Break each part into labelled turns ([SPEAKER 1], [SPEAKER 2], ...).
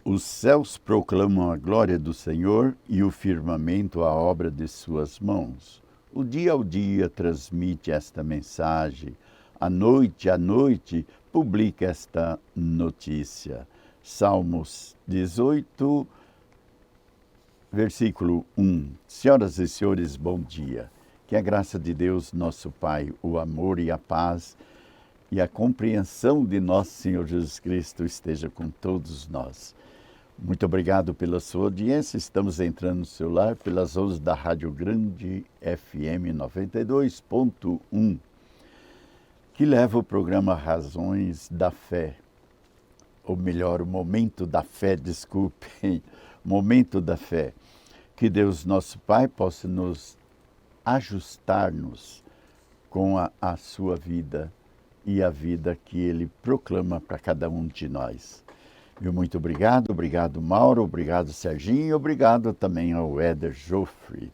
[SPEAKER 1] Os céus proclamam a glória do Senhor e o firmamento a obra de suas mãos. O dia ao dia transmite esta mensagem, à noite publica esta notícia. Salmos 18, versículo 1. Senhoras e senhores, bom dia. Que a graça de Deus, nosso Pai, o amor e a paz e a compreensão de nosso Senhor Jesus Cristo esteja com todos nós. Muito obrigado pela sua audiência. Estamos entrando no seu lar pelas ondas da Rádio Grande FM 92.1, que leva o programa Razões da Fé. Ou melhor, o Momento da Fé, desculpem, Momento da Fé. Que Deus, nosso Pai, possa nos ajustar-nos com a sua vida e a vida que Ele proclama para cada um de nós. Meu muito obrigado Mauro, obrigado Serginho, obrigado também ao Éder Joffre.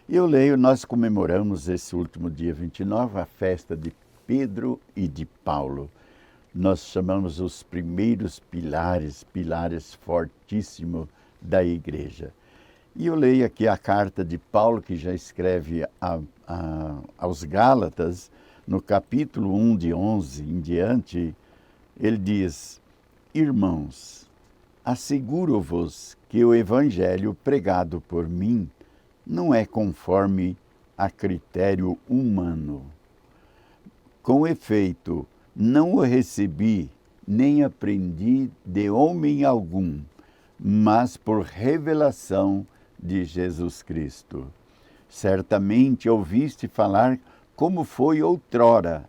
[SPEAKER 1] Eu leio, nós comemoramos esse último dia 29, a festa de Pedro e de Paulo. Nós chamamos os primeiros pilares fortíssimos da igreja. E eu leio aqui a carta de Paulo, que já escreve aos Gálatas, no capítulo 1, de 11 em diante, ele diz: Irmãos, asseguro-vos que o evangelho pregado por mim não é conforme a critério humano. Com efeito, não o recebi, nem aprendi de homem algum, mas por revelação de Jesus Cristo. Certamente ouviste falar como foi outrora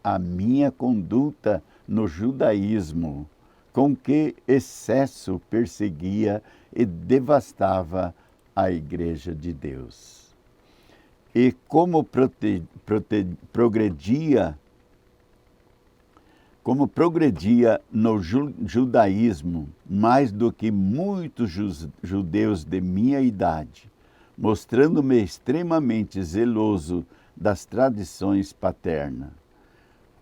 [SPEAKER 1] a minha conduta no judaísmo, com que excesso perseguia e devastava a igreja de Deus. E como progredia no judaísmo mais do que muitos judeus de minha idade, mostrando-me extremamente zeloso das tradições paternas.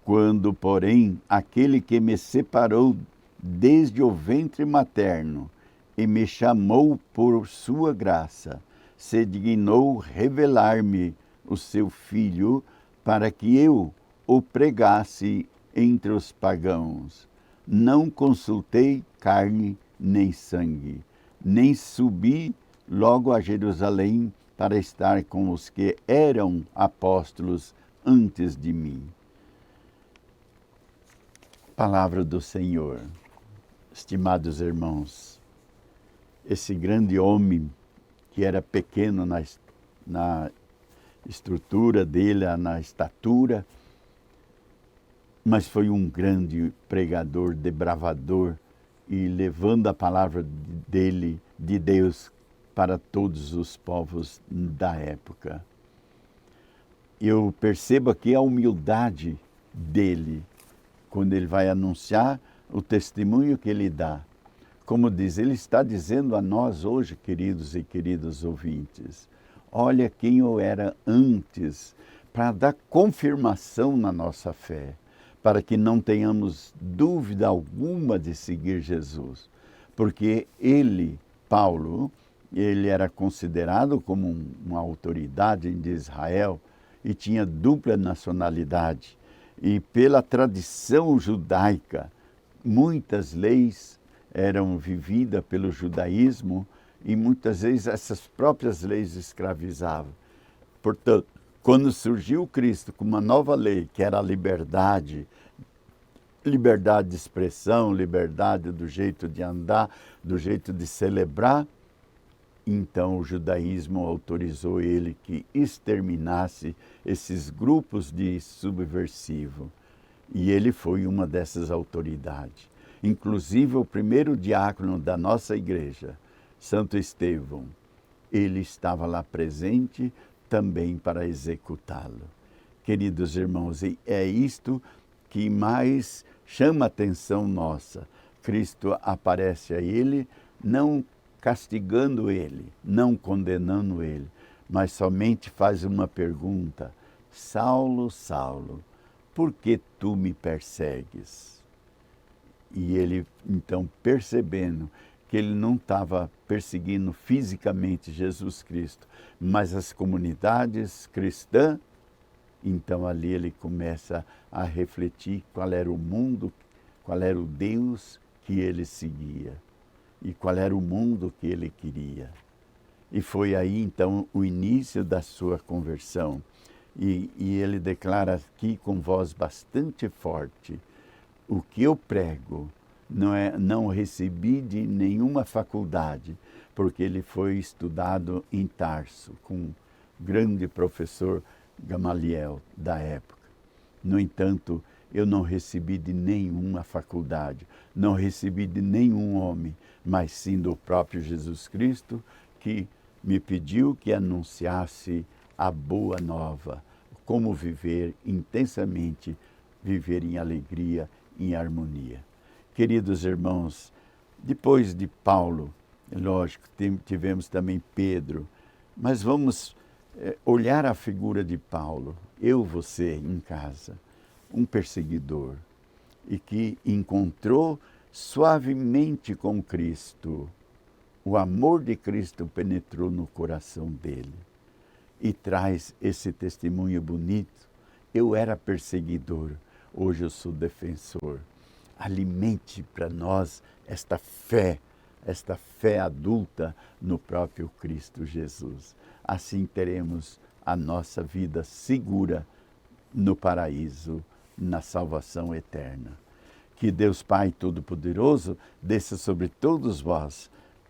[SPEAKER 1] Quando, porém, aquele que me separou desde o ventre materno e me chamou por sua graça, se dignou revelar-me o seu Filho para que eu o pregasse entre os pagãos. Não consultei carne nem sangue, nem subi logo a Jerusalém para estar com os que eram apóstolos antes de mim. Palavra do Senhor. Estimados irmãos, esse grande homem que era pequeno na estrutura dele, na estatura, mas foi um grande pregador, desbravador, e levando a palavra dele, de Deus, para todos os povos da época. Eu percebo aqui a humildade dele, quando ele vai anunciar o testemunho que ele dá. Como diz, ele está dizendo a nós hoje, queridos e queridas ouvintes, olha quem eu era antes, para dar confirmação na nossa fé, para que não tenhamos dúvida alguma de seguir Jesus. Porque ele, Paulo, ele era considerado como uma autoridade de Israel e tinha dupla nacionalidade. E pela tradição judaica, muitas leis eram vividas pelo judaísmo e muitas vezes essas próprias leis escravizavam. Portanto, quando surgiu Cristo com uma nova lei, que era a liberdade de expressão, liberdade do jeito de andar, do jeito de celebrar, então o judaísmo autorizou ele que exterminasse esses grupos de subversivo. E ele foi uma dessas autoridades. Inclusive o primeiro diácono da nossa igreja, Santo Estevão, ele estava lá presente também para executá-lo. Queridos irmãos, é isto que mais chama a atenção nossa. Cristo aparece a ele, não castigando ele, não condenando ele, mas somente faz uma pergunta: Saulo, Saulo, por que tu me persegues? E ele, então, percebendo porque ele não estava perseguindo fisicamente Jesus Cristo, mas as comunidades cristãs. Então ali ele começa a refletir qual era o mundo, qual era o Deus que ele seguia e qual era o mundo que ele queria. E foi aí então o início da sua conversão. E ele declara aqui com voz bastante forte: o que eu prego não recebi de nenhuma faculdade, porque ele foi estudado em Tarso, com um grande professor Gamaliel da época. No entanto, eu não recebi de nenhuma faculdade, não recebi de nenhum homem, mas sim do próprio Jesus Cristo, que me pediu que anunciasse a boa nova, como viver intensamente, viver em alegria, em harmonia. Queridos irmãos, depois de Paulo, lógico, tivemos também Pedro, mas vamos olhar a figura de Paulo, você em casa, um perseguidor, e que encontrou suavemente com Cristo. O amor de Cristo penetrou no coração dele e traz esse testemunho bonito. Eu era perseguidor, hoje eu sou defensor. Alimente para nós esta fé adulta no próprio Cristo Jesus. Assim teremos a nossa vida segura no paraíso, na salvação eterna. Que Deus Pai Todo-Poderoso desça sobre todos vós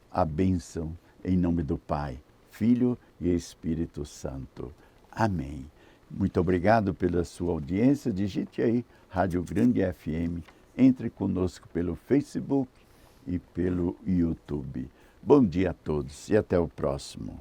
[SPEAKER 1] a bênção em nome do Pai, Filho e Espírito Santo. Amém. Muito obrigado pela sua audiência. Digite aí, Rádio Grande FM. Entre conosco pelo Facebook e pelo YouTube. Bom dia a todos e até o próximo.